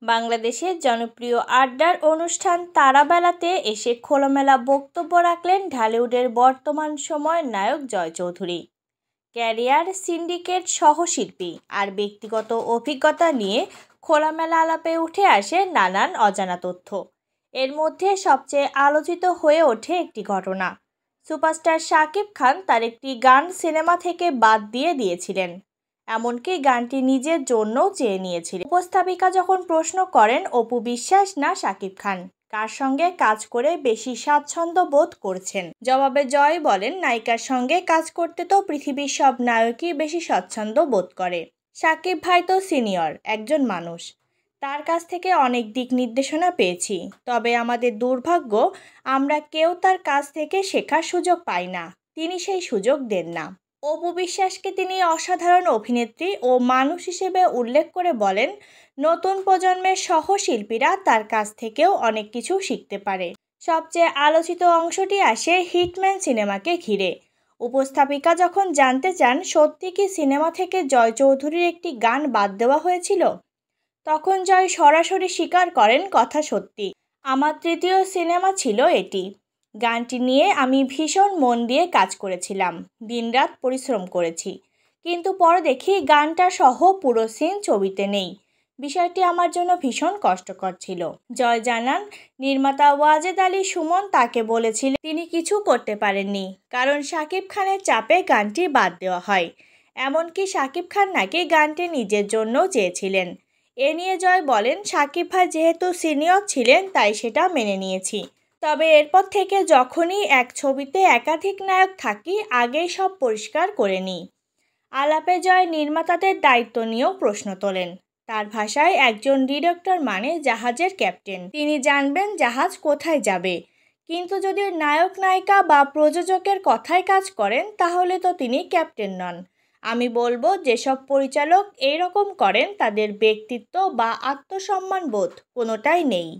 বাংলাদেশের জনপ্রিয় আড্ডার অনুষ্ঠান তারাবেলাতে এসে খোলামেলা বক্তব্য রাখলেন ঢালিউডের বর্তমান সময়ের নায়ক জয় চৌধুরী। ক্যারিয়ার, সিন্ডিকেট, সহশিল্পী আর ব্যক্তিগত অভিজ্ঞতা নিয়ে খোলামেলা আলাপে উঠে আসে নানান অজানা তথ্য। এর মধ্যে সবচেয়ে আলোচিত হয়ে ওঠে একটি ঘটনা। সুপারস্টার শাকিব খান তার একটি গান সিনেমা থেকে বাদ দিয়েছিলেন, এমনকি গানটি নিজের জন্যও চেয়ে নিয়েছিলেন। উপস্থাপিকা যখন প্রশ্ন করেন অপু বিশ্বাস না শাকিব খান কার সঙ্গে কাজ করে বেশি স্বাচ্ছন্দ্য বোধ করছেন, জবাবে জয় বলেন, নায়িকার সঙ্গে কাজ করতে তো পৃথিবীর সব নায়কই বেশি স্বাচ্ছন্দ্য বোধ করে। শাকিব ভাই তো সিনিয়র একজন মানুষ, তার কাছ থেকে অনেক দিক নির্দেশনা পেয়েছি, তবে আমাদের দুর্ভাগ্য আমরা কেউ তার কাছ থেকে শেখার সুযোগ পাই না, তিনি সেই সুযোগ দেন না। অপু বিশ্বাসকে তিনি অসাধারণ অভিনেত্রী ও মানুষ হিসেবে উল্লেখ করে বলেন, নতুন প্রজন্মের সহশিল্পীরা তার কাছ থেকেও অনেক কিছু শিখতে পারে। সবচেয়ে আলোচিত অংশটি আসে হিটম্যান সিনেমাকে ঘিরে। উপস্থাপিকা যখন জানতে চান সত্যি কি সিনেমা থেকে জয় চৌধুরীর একটি গান বাদ দেওয়া হয়েছিল, তখন জয় সরাসরি স্বীকার করেন, কথা সত্যি, আমার তৃতীয় সিনেমা ছিল এটি। গানটি নিয়ে আমি ভীষণ মন দিয়ে কাজ করেছিলাম, দিনরাত পরিশ্রম করেছি, কিন্তু পরে দেখি গানটা সহ পুরো সিন ছবিতে নেই। বিষয়টি আমার জন্য ভীষণ কষ্টকর ছিল। জয় জানান, নির্মাতা ওয়াজেদ আলী সুমন তাকে বলেছিলেন তিনি কিছু করতে পারেননি, কারণ শাকিব খানের চাপে গানটি বাদ দেওয়া হয়। এমনকি শাকিব খান নাকি গানটি নিজের জন্যও চেয়েছিলেন। এ নিয়ে জয় বলেন, শাকিব ভাই যেহেতু সিনিয়র ছিলেন তাই সেটা মেনে নিয়েছি, তবে এরপর থেকে যখনই এক ছবিতে একাধিক নায়ক থাকি আগেই সব পরিষ্কার করে নিই। আলাপে জয় নির্মাতাদের দায়িত্ব নিয়েও প্রশ্ন তোলেন। তার ভাষায় একজন ডিরেক্টর মানে জাহাজের ক্যাপ্টেন, তিনি জানবেন জাহাজ কোথায় যাবে, কিন্তু যদি নায়ক নায়িকা বা প্রযোজকের কথায় কাজ করেন তাহলে তো তিনি ক্যাপ্টেন নন। আমি বলবো যেসব পরিচালক এইরকম করেন তাদের ব্যক্তিত্ব বা আত্মসম্মান বোধ কোনোটাই নেই।